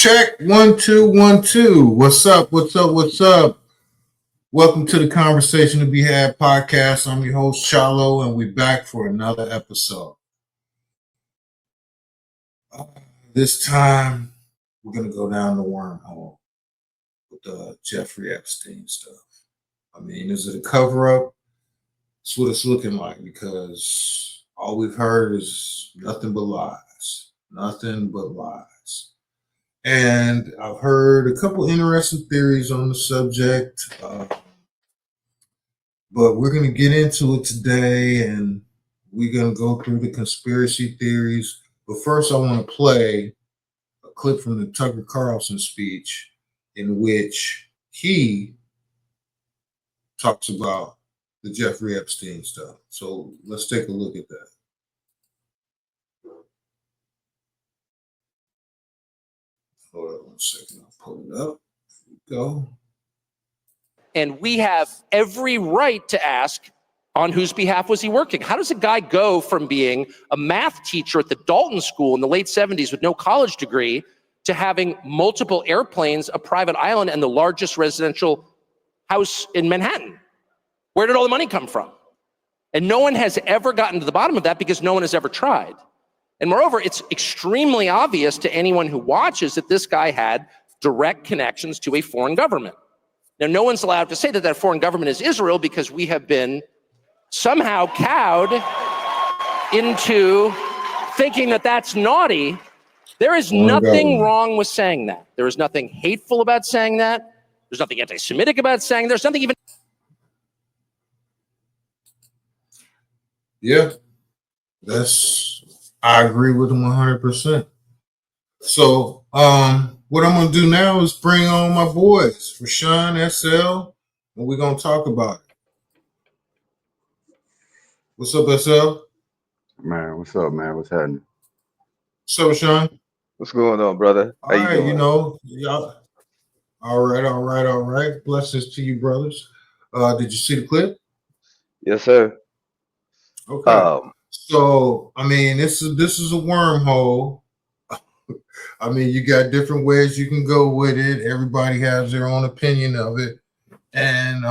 Check 1 2 1 2. What's up? What's up? What's up? Welcome to the Conversation to Be Had podcast. I'm your host Chalo, and we're back for another episode. This time, we're gonna go down the wormhole with the Jeffrey Epstein stuff. I mean, is it a cover up? That's what it's looking like because all we've heard is nothing but lies, nothing but lies. And I've heard a couple interesting theories on the subject, but we're going to get into it today and we're going to go through the conspiracy theories. But first, I want to play a clip from the Tucker Carlson speech in which he talks about the Jeffrey Epstein stuff. So let's take a look at that. Hold on 1 second. I'll pull it up. Here we go. And we have every right to ask, on whose behalf was he working? How does a guy go from being a math teacher at the Dalton School in the late 70s with no college degree to having multiple airplanes, a private island, and the largest residential house in Manhattan? Where did all the money come from? And no one has ever gotten to the bottom of that because no one has ever tried. And moreover, it's extremely obvious to anyone who watches that this guy had direct connections to a foreign government. Now, no one's allowed to say that that foreign government is Israel because we have been somehow cowed into thinking that that's naughty. There is nothing wrong with saying that. There is nothing hateful about saying that. There's nothing anti-Semitic about saying. There's nothing even. Yeah, I agree with him 100%. So, what I'm gonna do now is bring on my boys, Rashawn, SL, and we're gonna talk about it. What's up, SL? Man, what's up, man? What's happening? What's up, Rashawn? What's going on, brother? All right, y'all. All right. Blessings to you, brothers. Did you see the clip? Yes, sir. Okay. So, I mean, this is a wormhole. I mean, you got different ways you can go with it. Everybody has their own opinion of it. And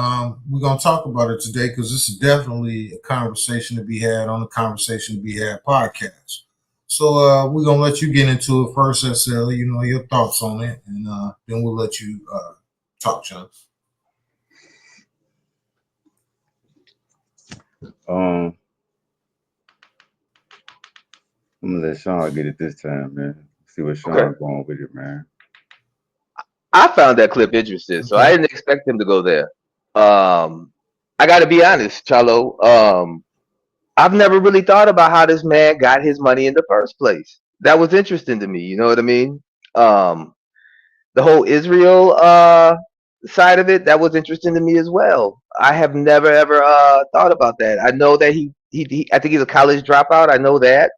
we're going to talk about it today because this is definitely a conversation to be had on the Conversation to Be Had podcast. So we're going to let you get into it first, SL, your thoughts on it. And then we'll let you talk, Sean. I'm gonna let Sean get it this time, man. See what Sean going with it, man. I found that clip interesting, so I didn't expect him to go there. I got to be honest, Chalo. I've never really thought about how this man got his money in the first place. That was interesting to me. You know what I mean? The whole Israel side of it, that was interesting to me as well. I have never ever thought about that. I know that he I think he's a college dropout. I know that.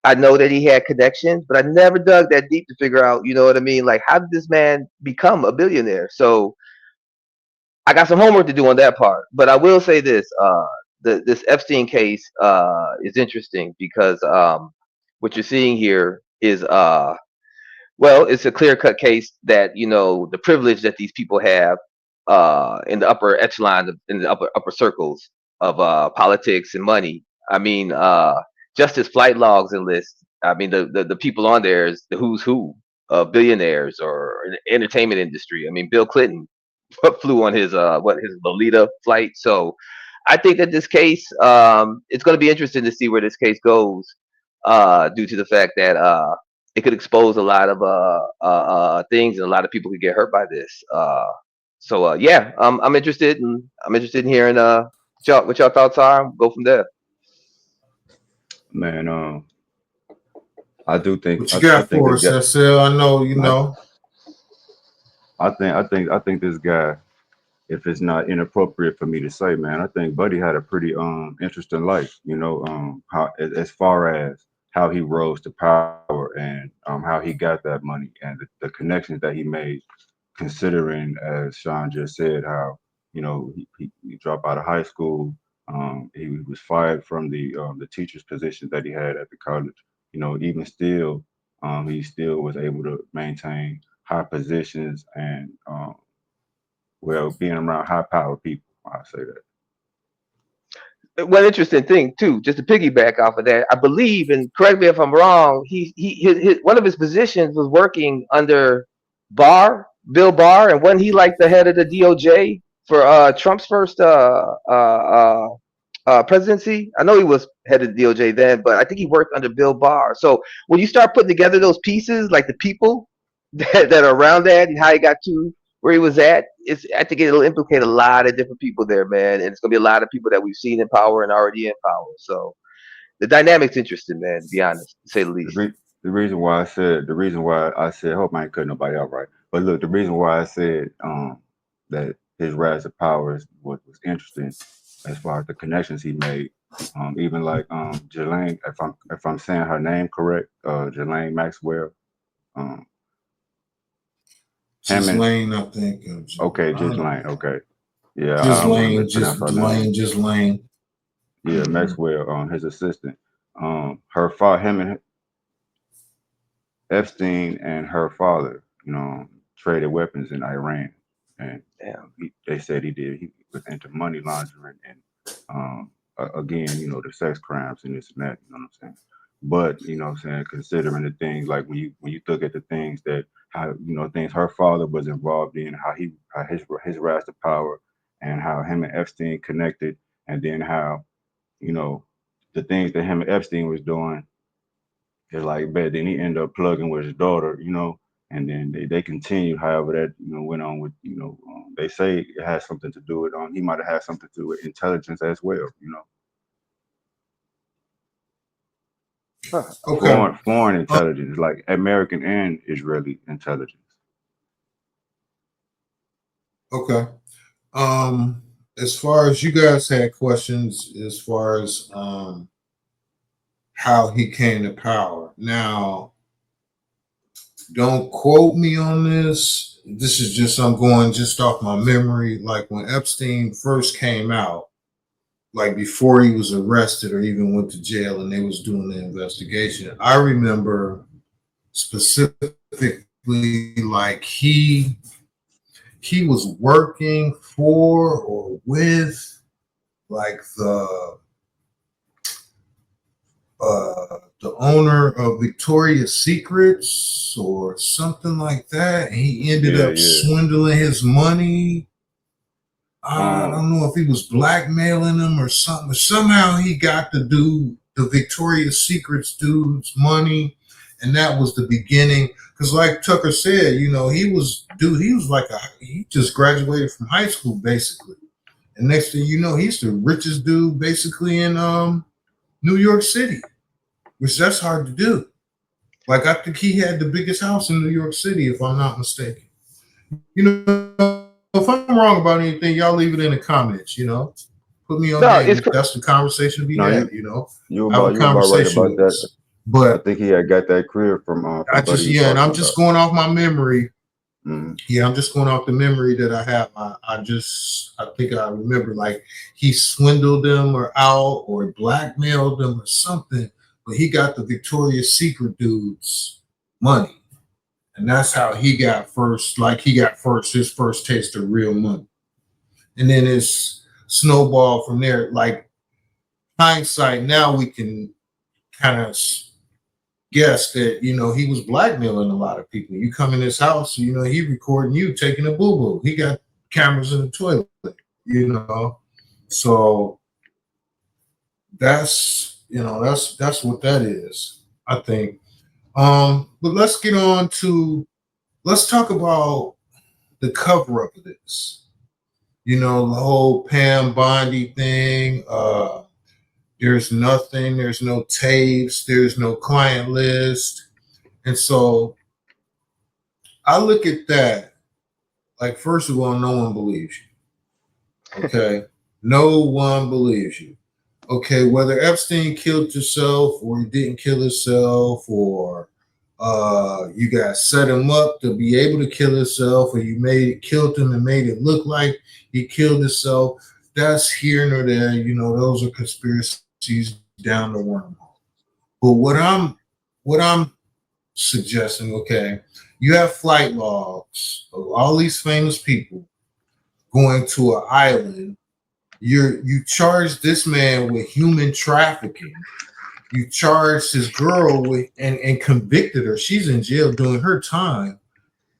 I know that he had connections, but I never dug that deep to figure out, you know what I mean? Like, how did this man become a billionaire? So I got some homework to do on that part. But I will say this: this Epstein case is interesting because what you're seeing here is well, it's a clear cut case that the privilege that these people have in the upper echelon, in the upper circles of politics and money. I mean, just as flight logs and lists. I mean, the people on there is the who's who of billionaires or in the entertainment industry. I mean, Bill Clinton flew on his his Lolita flight. So I think that this case, it's going to be interesting to see where this case goes, due to the fact that it could expose a lot of things, and a lot of people could get hurt by this. So yeah, I'm interested in hearing what y'all thoughts are. Go from there. Man, I do think What you got for us, SL? I know you know. I think this guy, if it's not inappropriate for me to say, man, I think Buddy had a pretty interesting life. How as far as how he rose to power and how he got that money and the connections that he made, considering, as Sean just said, how he dropped out of high school. He was fired from the teacher's position that he had at the college. Even still, he still was able to maintain high positions and well, being around high power people. I say that. One interesting thing too, just to piggyback off of that, I believe, and correct me if I'm wrong, his one of his positions was working under Bill Barr, and wasn't he like the head of the DOJ for Trump's first presidency? I know he was head of the DOJ then, but I think he worked under Bill Barr. So when you start putting together those pieces, like the people that are around that and how he got to where he was at, I think it'll implicate a lot of different people there, man. And it's gonna be a lot of people that we've seen in power and already in power. So the dynamic's interesting, man, to be honest, to say the The, least. re- the reason why I said, hope I ain't cut nobody out right. But look, the reason why I said that his rise to power is what was interesting as far as the connections he made. Even like Jelaine, if I'm saying her name correct, Jelaine Maxwell. Um, him Just and Lane, I think. okay, I don't Jelaine. know. Okay, yeah, Just I don't want to Lane, mispronounce her name. Just Lane. Yeah, Maxwell, his assistant. Her father, him and Epstein and her father, traded weapons in Iran, and Yeah. they said he did. He was into money laundering and again, the sex crimes and this and that. You know what I'm saying? But what I'm saying, considering the things like when you look at the things that how things her father was involved in, how his rise to power, and how him and Epstein connected, and then how you know the things that him and Epstein was doing it's like, but then he ended up plugging with his daughter, and then they continued. However, that went on with they say it has something to do with he might have had something to do with intelligence as well. Huh. Okay. Foreign intelligence, like American and Israeli intelligence. Okay. As far as you guys had questions, as far as how he came to power. Now, don't quote me on this. This is just I'm going just off my memory. Like when Epstein first came out, like before he was arrested or even went to jail and they was doing the investigation. I remember specifically like he was working for or with like the owner of Victoria's Secrets or something like that. And he ended Yeah, up yeah. swindling his money. I Um, don't know if he was blackmailing him or something, but somehow he got to do the Victoria's Secrets dude's money. And that was the beginning. Because like Tucker said, he was like he just graduated from high school basically. And next thing you know, he's the richest dude basically in New York City, which that's hard to do. Like I think he had the biggest house in New York City, if I'm not mistaken. If I'm wrong about anything, y'all leave it in the comments. Put me on No, game. it's That's the conversation to be no, had. you Have a about right conversation about with that. us. I But think he had got that career from I Buddy just you and talking I'm about. just going off my memory. Mm-hmm. Yeah, I'm just going off the memory that I have. I think I remember like he swindled them or out or blackmailed them or something, but he got the Victoria's Secret dude's money. And that's how he got first, like his first taste of real money. And then it's snowballed from there. Like hindsight, now we can kind of guess that, he was blackmailing a lot of people. You come in his house, he recording you taking a boo-boo. He got cameras in the toilet, So that's what that is, I think. But let's talk about the cover up of this. The whole Pam Bondi thing. There's nothing, there's no tapes, there's no client list. And so I look at that like, first of all, no one believes you. Okay. No one believes you. Okay. Whether Epstein killed himself or he didn't kill himself, or you guys set him up to be able to kill himself, or you killed him and made it look like he killed himself. That's here nor there. Those are conspiracies down the wormhole. But what I'm suggesting, okay, you have flight logs of all these famous people going to an island. You charge this man with human trafficking. You charged his girl with and convicted her. She's in jail doing her time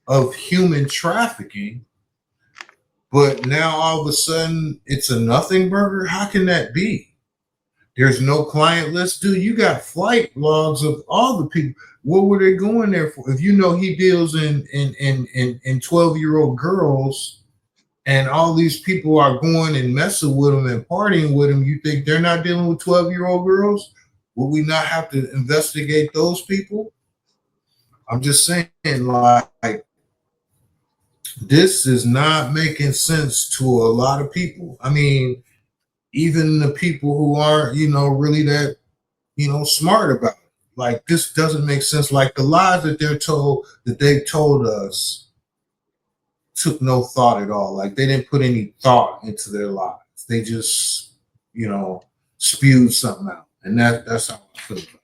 of human trafficking. But now all of a sudden it's a nothing burger. How can that be? There's no client list. Dude, you got flight logs of all the people. What were they going there for? If you know he deals in 12-year-old girls and all these people are going and messing with him and partying with him, you think they're not dealing with 12-year-old girls? Will we not have to investigate those people? I'm just saying, like, this is not making sense to a lot of people. I mean, even the people who aren't, really that, smart about it. Like, this doesn't make sense. Like, the lies that they told us took no thought at all. Like, they didn't put any thought into their lies. They just, spewed something out. And that's how I feel about it.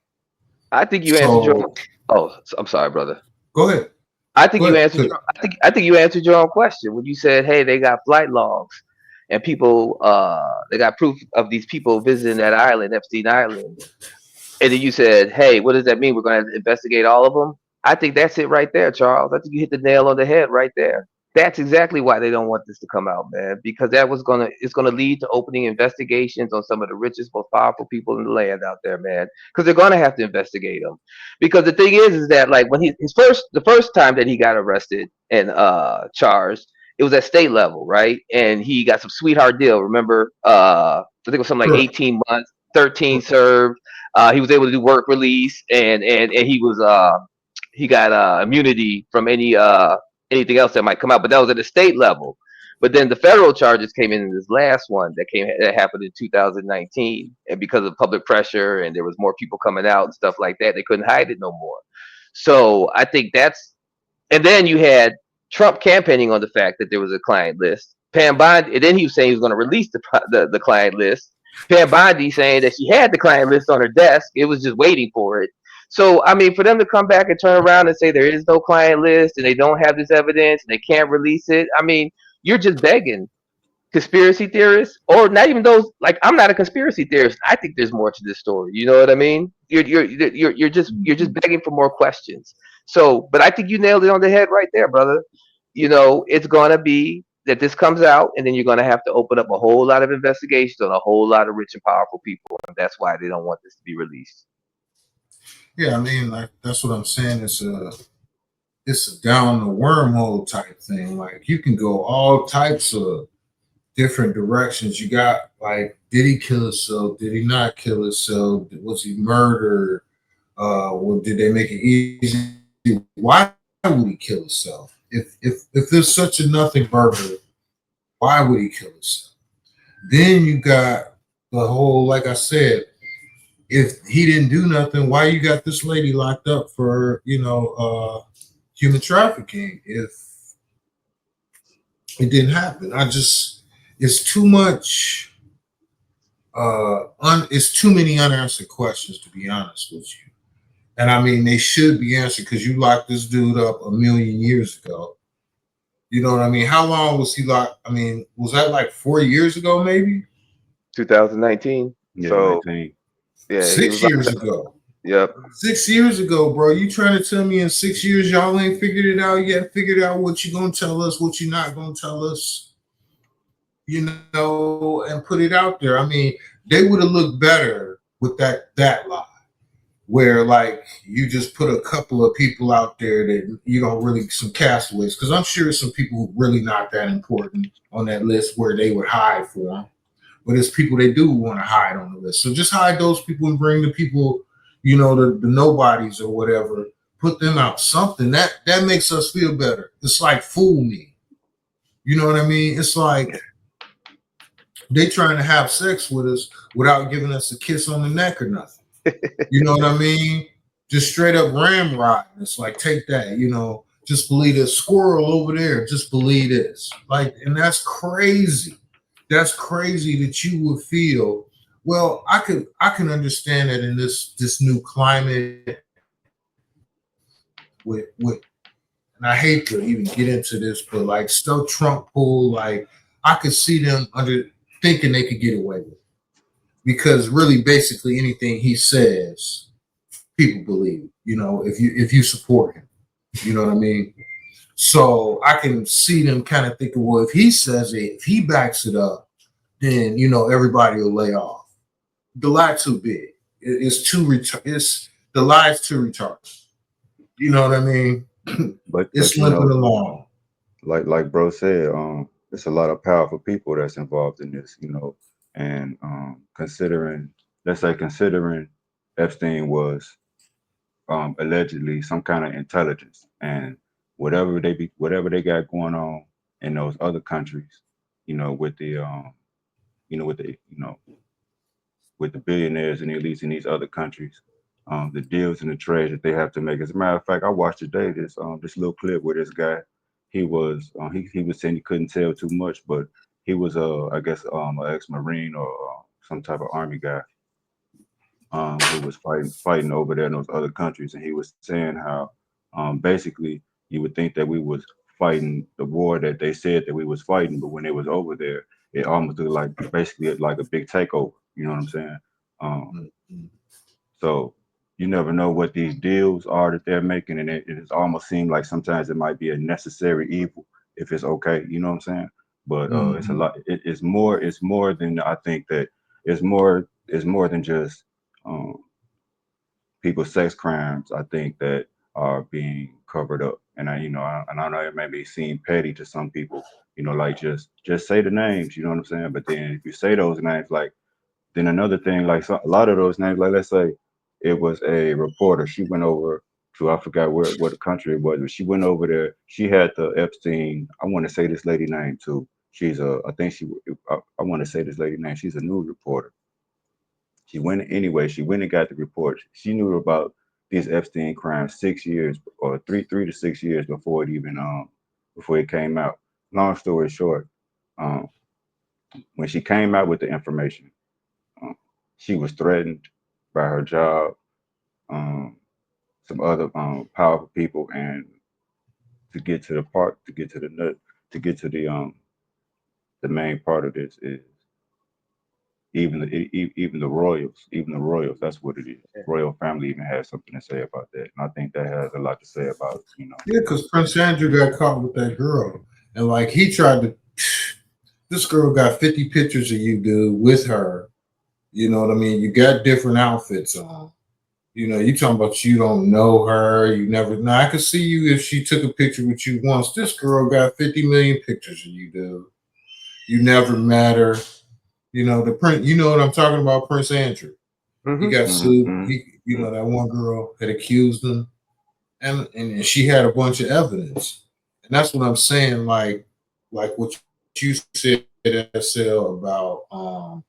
I think you answered your. Oh, I'm sorry, brother. Go ahead. I think you answered. I think you answered your own question when you said, "Hey, they got flight logs, and people. They got proof of these people visiting that island, Epstein Island." And then you said, "Hey, what does that mean? We're going to investigate all of them." I think that's it right there, Charles. I think you hit the nail on the head right there. That's exactly why they don't want this to come out, man. Because it's gonna lead to opening investigations on some of the richest, most powerful people in the land out there, man. Because they're gonna have to investigate them. Because the thing is that like when the first time that he got arrested and charged, it was at state level, right? And he got some sweetheart deal. Remember, I think it was something like 18 months, 13 served. He was able to do work release, and he got immunity from anything else that might come out. But that was at the state level. But then the federal charges came in this last one that happened in 2019, and because of public pressure and there was more people coming out and stuff like that, they couldn't hide it no more. So I think and then you had Trump campaigning on the fact that there was a client list. Pam Bondi, and then he was saying he was going to release the client list. Pam Bondi saying that she had the client list on her desk. It was just waiting for it. So, I mean, for them to come back and turn around and say there is no client list and they don't have this evidence and they can't release it, I mean, you're just begging conspiracy theorists, or not even those. Like, I'm not a conspiracy theorist. I think there's more to this story. You know what I mean? You're just begging for more questions. So, but I think you nailed it on the head right there, brother. It's gonna be that this comes out, and then you're gonna have to open up a whole lot of investigations on a whole lot of rich and powerful people, and that's why they don't want this to be released. Yeah, I mean, like, that's what I'm saying. It's a down the wormhole type thing. Like, you can go all types of different directions. You got, like, did he kill himself? Did he not kill himself? Was he murdered? Did they make it easy? Why would he kill himself? If there's such a nothing burger, why would he kill himself? Then you got the whole, like I said, if he didn't do nothing, why you got this lady locked up for, human trafficking if it didn't happen? It's too much, it's too many unanswered questions, to be honest with you. And I mean, they should be answered because you locked this dude up a million years ago. You know what I mean? How long was he locked? I mean, was that like 4 years ago, maybe? 2019. Yeah, so 19. yeah, 6 years ago. Yep. 6 years ago, bro. You trying to tell me in 6 years y'all ain't figured it out yet? Figured out what you gonna tell us, what you not gonna tell us, and put it out there. I mean, they would have looked better with that lie, where like you just put a couple of people out there that really some castaways, because I'm sure some people who really not that important on that list where they would hide for them. But it's people they do want to hide on the list. So just hide those people and bring the people, the nobodies or whatever, put them out. Something that makes us feel better. It's like fool me. You know what I mean? It's like they trying to have sex with us without giving us a kiss on the neck or nothing. You know what I mean? Just straight up ramrodding. It's like, take that, just believe this squirrel over there. Just believe this. Like, and that's crazy. That's crazy that you would feel. Well, I can understand that in this new climate and I hate to even get into this, but like stuff Trump pulled, like I could see them under thinking they could get away with it. Because really basically anything he says, people believe, if you support him. You know what I mean? So I can see them kind of thinking, well, if he says it, if he backs it up, then everybody will lay off. The lie too big. It's the lie's too retarded. You know what I mean? But it's limping along. Like bro said, it's a lot of powerful people that's involved in this, and considering Epstein was allegedly some kind of intelligence, and whatever they got going on in those other countries, with the with the with the billionaires and the elites in these other countries, the deals and the trades that they have to make. As a matter of fact, I watched today this little clip where this guy, he was saying he couldn't tell too much, but he was I guess an ex-marine or some type of army guy, who was fighting over there in those other countries, and he was saying how basically you would think that we was fighting the war that they said that we was fighting, but when it was over there, it almost looked like basically like a big takeover. You know what I'm saying? So you never know what these deals are that they're making, and it almost seems like sometimes it might be a necessary evil if it's okay. You know what I'm saying? But it's a lot. It's more. It's more than I think that. It's more. It's more than just people's sex crimes. I think that are being covered up, and I know it may be seem petty to some people. Like just say the names. You know what I'm saying? But then if you say those names, like. Then another thing, like a lot of those names, like let's say it was a reporter. She went over to I forgot what the country it was, but she went over there. She had the Epstein. I want to say this lady name too. She's I think I want to say this lady name. She's a news reporter. She went anyway. She went and got the report. She knew about these Epstein crimes 6 years or three to 6 years before it even before it came out. Long story short, um, when she came out with the information. She was threatened by her job, um, some other powerful people, and to get to the part, to get to the nut, to get to the main part of this is even the royals. That's what it is. Royal family even has something to say about that, and I think that has a lot to say about Yeah, because Prince Andrew got caught with that girl, and like he tried to. This girl got 50 pictures of you, dude, with her. You know what I mean? You got different outfits on. You talking about you don't know her. You never. Now I could see you if she took a picture with you once. This girl got 50 million pictures of you, dude. You never met her. The Prince. You know what I'm talking about, Prince Andrew. He got sued. That one girl had accused him, and she had a bunch of evidence, and that's what I'm saying. Like what you said, SL, about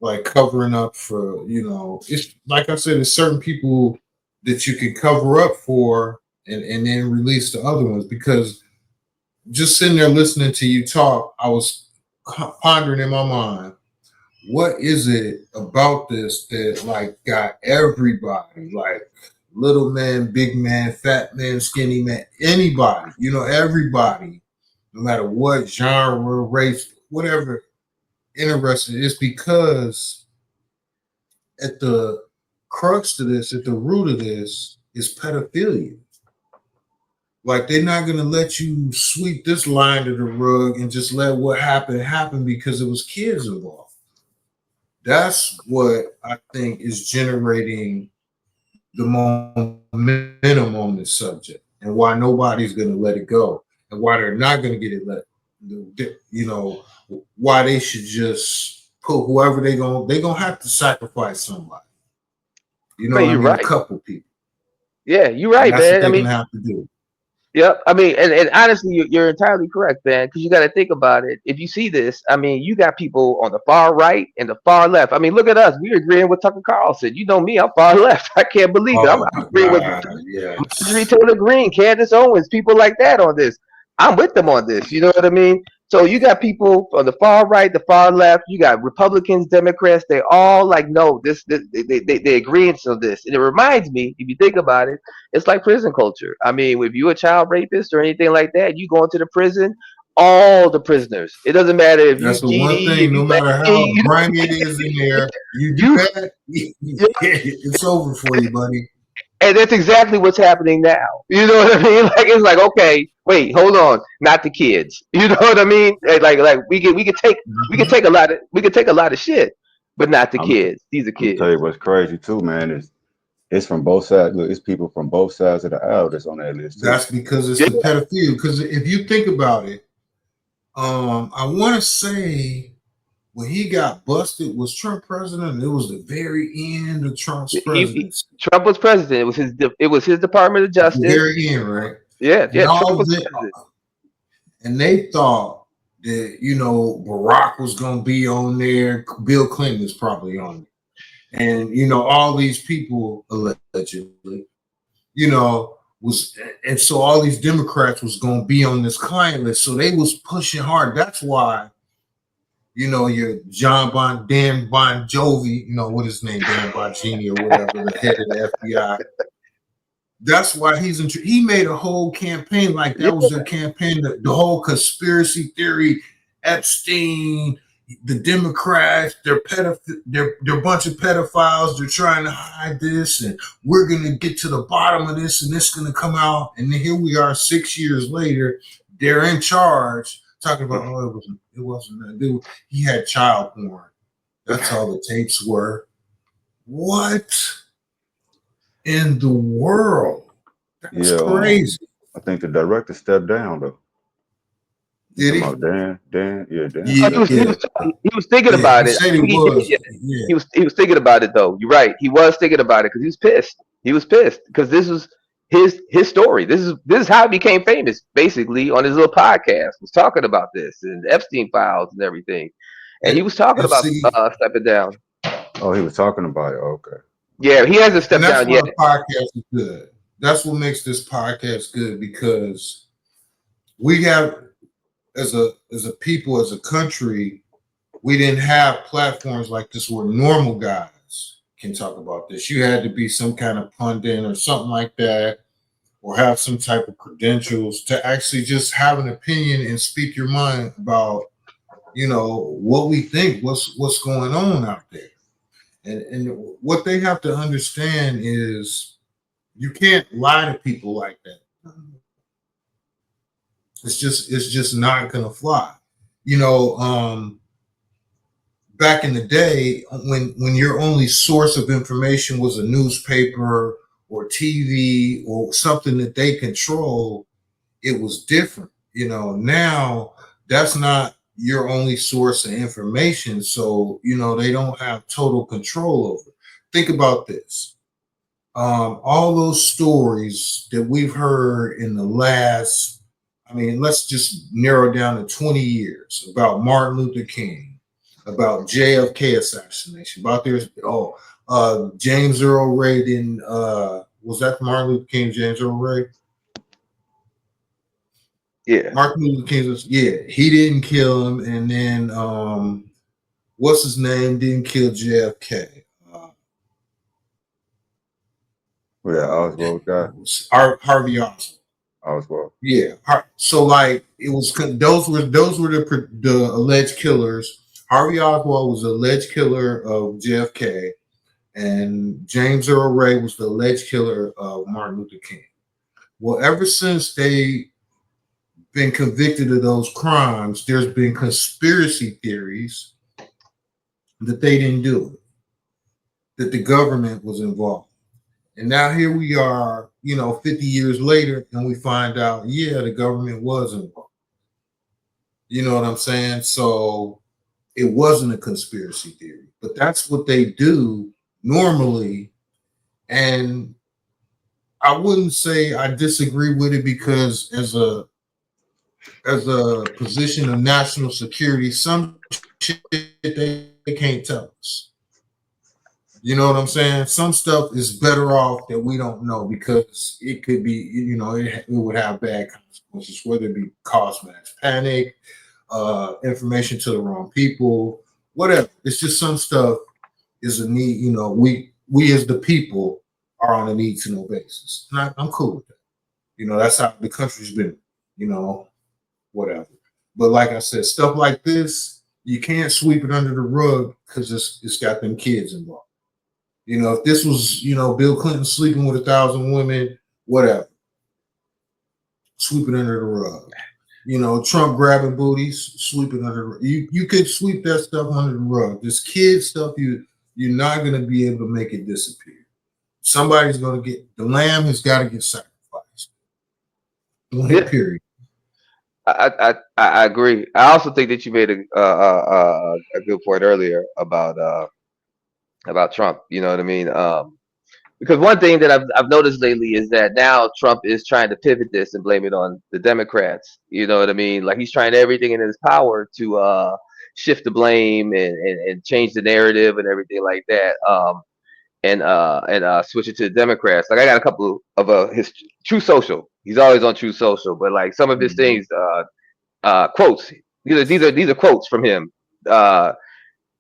like covering up for, it's like I said, it's certain people that you can cover up for and then release the other ones. Because just sitting there listening to you talk, I was pondering in my mind, what is it about this that like got everybody, like little man, big man, fat man, skinny man, anybody, everybody, no matter what genre, race, whatever, interested? Is because at the crux to this, at the root of this, is pedophilia. Like they're not going to let you sweep this line to the rug and just let what happened happen because it was kids involved. That's what I think is generating the momentum on this subject, and why nobody's going to let it go, and why they're not going to get it why they should just put whoever they're gonna have to sacrifice somebody. You're right. A couple people. Yeah, you're right, and that's man. what they're gonna have to do. Yep. And honestly, you're entirely correct, man. Because you got to think about it. If you see this, you got people on the far right and the far left. Look at us. We're agreeing with Tucker Carlson. You know me, I'm far left. I can't believe it. I'm agreeing with Marjorie Taylor Greene, Candace Owens, people like that on this. I'm with them on this. You know what I mean? So you got people on the far right, the far left. You got Republicans, Democrats. They all like, no, they agreeing to this. And it reminds me, if you think about it, it's like prison culture. I mean, if you a child rapist or anything like that, you go into the prison. All the prisoners. It doesn't matter if you That's the one GD, thing. if No you matter how you grimy it is in there, you do you, that, it's over for you, buddy. and that's exactly what's happening now. You know what I mean? Like it's like, okay, wait, hold on, not the kids. You know what I mean? Like we could take a lot of shit, but not the I'm kids. These are I'm gonna tell you kids. what's crazy too, man. It's from both sides. Look, it's people from both sides of the aisle that's on that list too. That's because it's Yeah, the pedophilia. Because if you think about it, I want to say when he got busted, was Trump president? It was the very end of Trump's presidency. Trump was president. It was his Department of The Justice. very end, right? Yeah, And yeah. Trump all of was it, president. and they thought that Barack was going to be on there. Bill Clinton is probably on there, and all these people allegedly, was, and so all these Democrats was going to be on this client list. So they was pushing hard. That's why your Dan Bon Jovi, what his name, Dan Bongini or whatever, the head of the FBI. That's why he made a whole campaign like Yeah, that was their campaign. The whole conspiracy theory, Epstein, the Democrats, they're a bunch of pedophiles. They're trying to hide this, and we're gonna get to the bottom of this, and this is gonna come out. And then here we are, 6 years later. They're in charge, talking about it wasn't that. He had child porn. That's all the tapes were. What in the world? That's Yeah, crazy. I think the director stepped down though. Did he? About Dan, yeah, Dan oh, Yeah, stepped he yeah, down. was he was thinking yeah. about He it. I said he think he did. was. Yeah. Yeah. He was thinking about it though. You're right. He was thinking about it because he was pissed. He was pissed because this was his story. This is how he became famous. Basically, on his little podcast, was talking about this and Epstein files and everything. And he And, was talking and about see, stepping down. Oh, he was talking about it. Okay. Yeah, he hasn't and stepped that's down why yet. the podcast is good. That's what makes this podcast good, because we have, as a people, as a country, we didn't have platforms like this where normal guys can talk about this. You had to be some kind of pundit or something like that, or have some type of credentials to actually just have an opinion and speak your mind about, what we think, what's going on out there. And what they have to understand is you can't lie to people like that. It's just not gonna fly. Back in the day, when your only source of information was a newspaper or TV or something that they control, it was different. Now that's not your only source of information. So, they don't have total control over it. Think about this. All those stories that we've heard in the last, let's just narrow down to 20 years about Martin Luther King, about JFK assassination, about James Earl Ray didn't, was that Martin Luther King, James Earl Ray? Yeah, Martin Luther King, yeah, he didn't kill him, and then what's his name didn't kill JFK. Yeah, Oswald guy. Harvey Oswald. Oswald. Yeah. So like it was those were the alleged killers. Harvey Oswald was the alleged killer of JFK, and James Earl Ray was the alleged killer of Martin Luther King. Well, ever since they been convicted of those crimes, there's been conspiracy theories that they didn't do it, that the government was involved. And now here we are, 50 years later, and we find out, yeah, the government was involved. You know what I'm saying? So it wasn't a conspiracy theory, but that's what they do normally. And I wouldn't say I disagree with it, because as a position of national security, some shit they can't tell us. You know what I'm saying? Some stuff is better off that we don't know, because it could be, it would have bad consequences, whether it be cause mass panic, information to the wrong people, whatever. It's just some stuff is a need. You know, we as the people are on a need to know basis, and I'm cool with that. You know, that's how the country's been. You know, whatever. But like I said, stuff like this, you can't sweep it under the rug because it's got them kids involved. You know, if this was, you know, Bill Clinton sleeping with 1,000 women, whatever, sweep it under the rug. You know, Trump grabbing booties, sweep it under the rug. You could sweep that stuff under the rug. This kid stuff, you're not going to be able to make it disappear. Somebody's going to get, the lamb has got to get sacrificed. Yeah. Period. I agree. I also think that you made a good point earlier about Trump. You know what I mean? Because one thing that I've noticed lately is that now Trump is trying to pivot this and blame it on the Democrats. You know what I mean? Like he's trying everything in his power to shift the blame and change the narrative and everything like that. And switch it to the Democrats. Like I got a couple of his True Social. He's always on True Social, but like some of his things, quotes. These are quotes from him. Their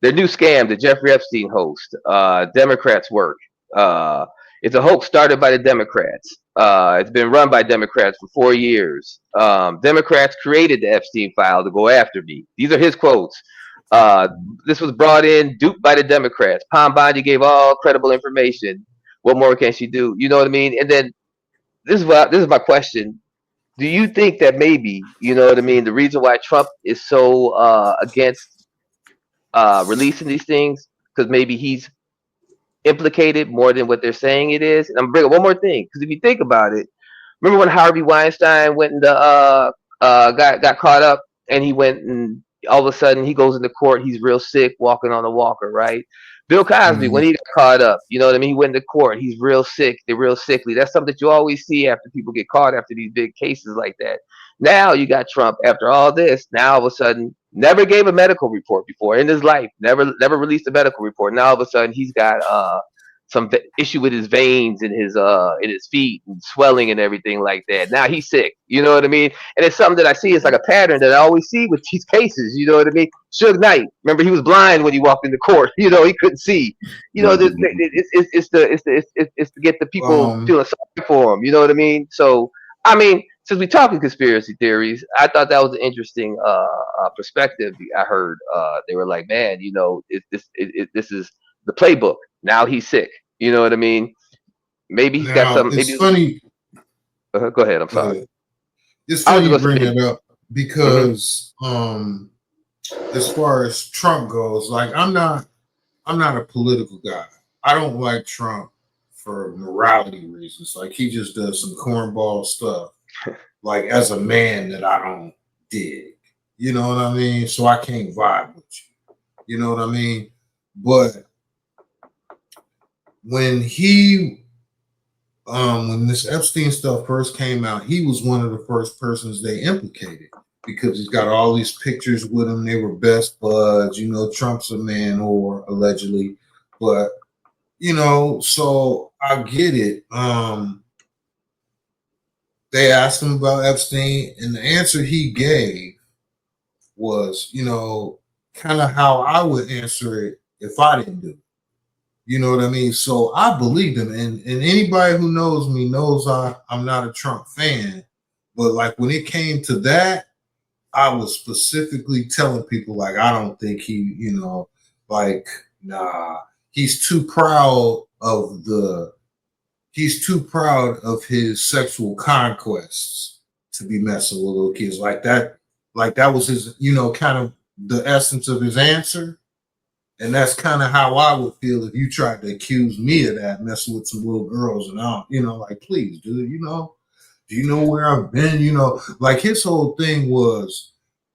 new scam, the Jeffrey Epstein host, Democrats work. It's a hoax started by the Democrats. It's been run by Democrats for 4 years. Democrats created the Epstein file to go after me. These are his quotes. This was brought in, duped by the Democrats. Palm Bondi gave all credible information. What more can she do? You know what I mean? And then this is my question. Do you think that maybe, you know what I mean, the reason why Trump is so against releasing these things, because maybe he's implicated more than what they're saying it is? And I'm bringing one more thing, because if you think about it, remember when Harvey Weinstein went and got caught up, and he went and all of a sudden he goes into court, he's real sick, walking on a walker, right? Bill Cosby, when he got caught up, you know what I mean? He went into court, he's real sick, they're real sickly. That's something that you always see after people get caught after these big cases like that. Now you got Trump after all this, now all of a sudden, never gave a medical report before in his life, never released a medical report. Now all of a sudden he's got some issue with his veins in his feet and swelling and everything like that. Now he's sick. You know what I mean? And it's something that I see. It's like a pattern that I always see with these cases. You know what I mean? Suge Knight. Remember, he was blind when he walked into court. You know, he couldn't see. You know, it's to get the people feeling sorry for him. You know what I mean? So, I mean, since we're talking conspiracy theories, I thought that was an interesting perspective. I heard they were like, man, you know, this is the playbook. Now he's sick. You know what I mean? Maybe he's got some. It's maybe. Funny. Go ahead. I'm sorry. It's funny you bring that up because as far as Trump goes, like I'm not a political guy. I don't like Trump for morality reasons. Like he just does some cornball stuff. Like as a man that I don't dig. You know what I mean? So I can't vibe with you. You know what I mean? But when this Epstein stuff first came out, he was one of the first persons they implicated because he's got all these pictures with him. They were best buds. You know, Trump's a man whore, allegedly. But, you know, so I get it. They asked him about Epstein, and the answer he gave was, you know, kind of how I would answer it if I didn't do it. You know what I mean? So I believed him. And anybody who knows me knows I'm not a Trump fan. But like when it came to that, I was specifically telling people like, I don't think he, you know, like, nah, he's too proud of his sexual conquests to be messing with little kids like that. Like that was his, you know, kind of the essence of his answer. And that's kind of how I would feel if you tried to accuse me of that, messing with some little girls and all, you know, like, please, dude, you know, do you know where I've been? You know, like his whole thing was,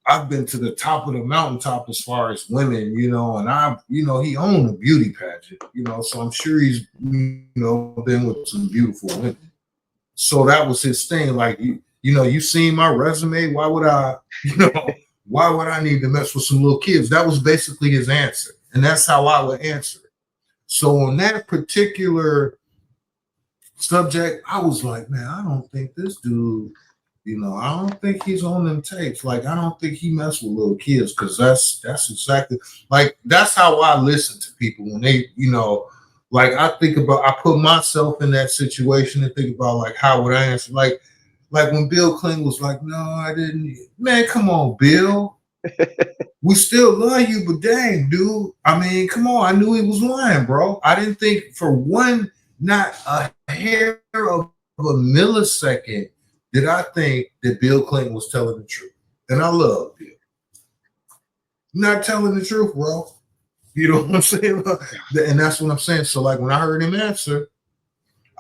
I've been to the top of the mountaintop as far as women, you know, and you know, he owned a beauty pageant, you know, so I'm sure he's, you know, been with some beautiful women. So that was his thing. Like, you know, you seen my resume. Why would I, you know, why would I need to mess with some little kids? That was basically his answer. And that's how I would answer it. So on that particular subject, I was like, man, I don't think this dude I don't think he's on them tapes. Like, I don't think he mess with little kids because that's exactly like that's how I listen to people when they, like I think about I put myself in that situation and think about like how would I answer like when Bill Clinton was like, no, I didn't. Man, come on, Bill. We still love you, but dang, dude. I mean, come on. I knew he was lying, bro. I didn't think for one, not a hair of a millisecond did I think that Bill Clinton was telling the truth. And I love Bill. Not telling the truth, bro. You know what I'm saying? And that's what I'm saying. So, like, when I heard him answer,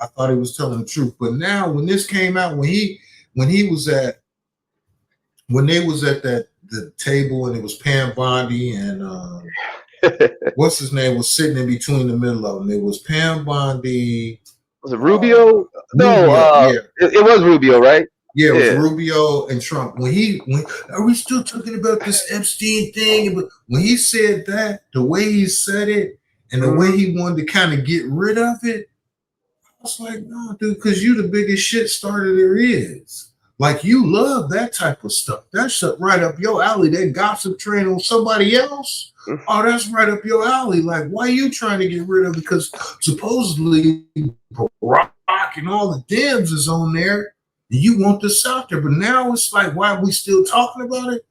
I thought he was telling the truth. But now, when this came out, when they was at the table and it was Pam Bondi and what's his name was sitting in between the middle of them. It was Pam Bondi. Was it Rubio? No, yeah. It was Rubio, right? Yeah, it was Rubio and Trump. When are we still talking about this Epstein thing? But when he said that, the way he said it and the way he wanted to kind of get rid of it, I was like, no, dude, because you the biggest shit starter there is. Like, you love that type of stuff. That's right up your alley. That gossip train on somebody else. Oh, that's right up your alley. Like, why are you trying to get rid of it? Because supposedly Barack and all the Dems is on there. And you want this out there. But now it's like, why are we still talking about it?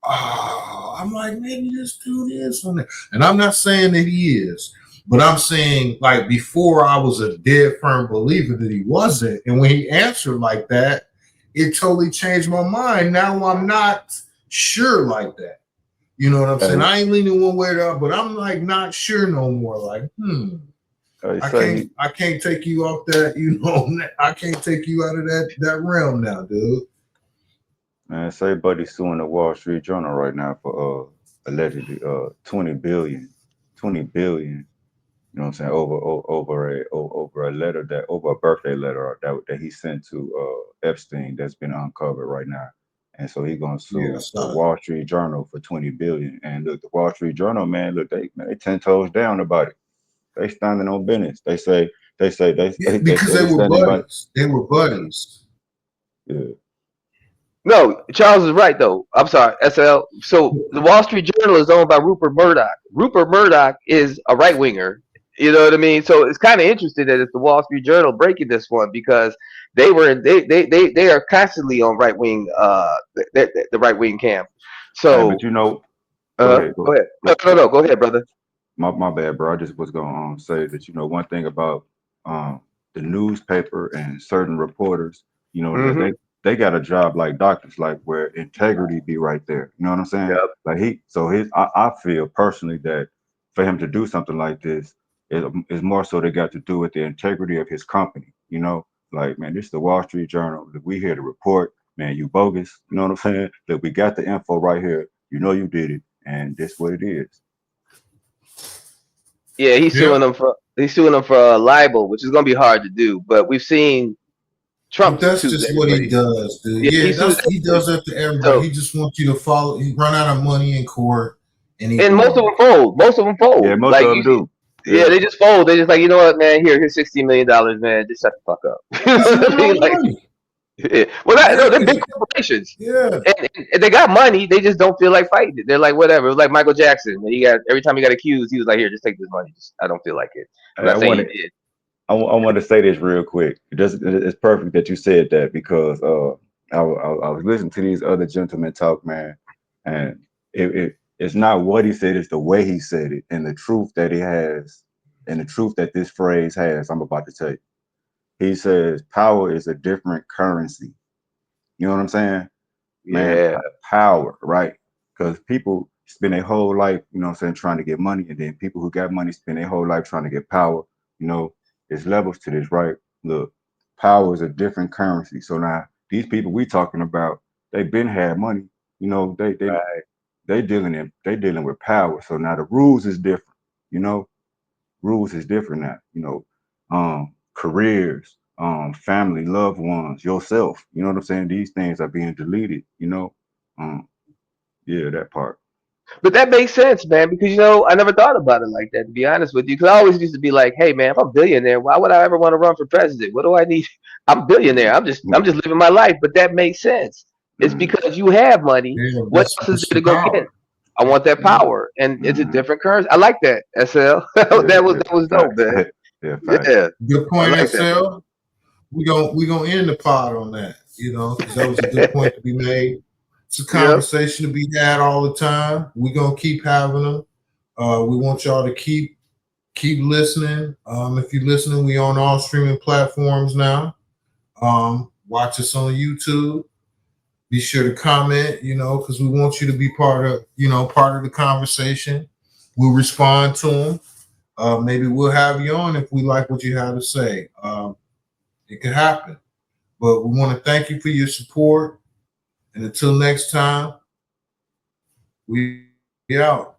Oh, I'm like, maybe this dude is on there. And I'm not saying that he is. But I'm saying, like, before I was a dead firm believer that he wasn't. And when he answered like that, it totally changed my mind. Now I'm not sure like that. You know what I'm saying? I ain't leaning one way or the other, but I'm like not sure no more. Like, I can't take you off that, I can't take you out of that realm now, dude. Man, say buddy suing the Wall Street Journal right now for allegedly 20 billion. You know what I'm saying? Over a letter over a birthday letter that he sent to Epstein that's been uncovered right now. And so he's gonna sue the Wall Street Journal for 20 billion. And look, the Wall Street Journal, man, look, they 10 toes down about it. They standing on business. They say because they were buddies. They were buddies. Yeah. No, Charles is right though. I'm sorry, SL. So the Wall Street Journal is owned by Rupert Murdoch. Rupert Murdoch is a right winger. You know what I mean? So it's kind of interesting that it's the Wall Street Journal breaking this one because they are constantly on right wing the right wing camp. So but go ahead. Go ahead. No, go ahead, brother. My bad, bro. I just was gonna say that one thing about the newspaper and certain reporters, they got a job like doctors, like where integrity be right there. You know what I'm saying? Yep. Like I feel personally that for him to do something like this is more so they got to do with the integrity of his company. Like, man, this is the Wall Street Journal. We here to report, man, you bogus. You know what I'm saying? That we got the info right here. You know you did it, and this what it is. Yeah, he's suing them for libel, which is going to be hard to do. But we've seen Trump. But that's just what he does, dude. Yeah, he does that to everybody. So, he just wants you to follow. He run out of money in court, and most of them fold. Yeah, most of them do. Yeah, they just fold. They just like, you know what, man? Here's $60 million, man. Just shut the fuck up. Yeah. Well, they're big corporations. Yeah, and they got money. They just don't feel like fighting it. They're like, whatever. It was like Michael Jackson. Every time he got accused, he was like, here, just take this money. I don't feel like it. I'm not saying he did. I want to say this real quick. It's perfect that you said that because I was listening to these other gentlemen talk, man, and it's not what he said, it's the way he said it and the truth that he has and the truth that this phrase has. I'm about to tell you. He says power is a different currency. You know what I'm saying? Man, Yeah. power, right? Because people spend their whole life, trying to get money, and then people who got money spend their whole life trying to get power. There's levels to this, right? Look, power is a different currency. So now these people we talking about, they've been had money. They dealing with power. So now the rules is different. Rules is different now. Careers, family, loved ones, yourself. You know what I'm saying? These things are being deleted. Yeah, that part. But that makes sense, man, because I never thought about it like that, to be honest with you. Because I always used to be like, hey man, if I'm a billionaire, why would I ever want to run for president? What do I need? I'm a billionaire. I'm just living my life. But that makes sense. It's Mm-hmm. because you have money. Yeah, What else is that's there the to go get? power. I want that Yeah, power, and it's a Mm-hmm. different currency. I like that, SL. Yeah, that was dope, facts. man. Yeah, facts. Yeah, good I point, like that. XL. We gonna end the pod on that, because that was a good point to be made. It's a Yep. conversation to be had all the time. We're gonna keep having them. We want y'all to keep listening. If you're listening, we on all streaming platforms now. Watch us on YouTube. Be sure to comment, because we want you to be part of the conversation. We'll respond to them. Maybe we'll have you on if we like what you have to say. It could happen. But we want to thank you for your support. And until next time, we out.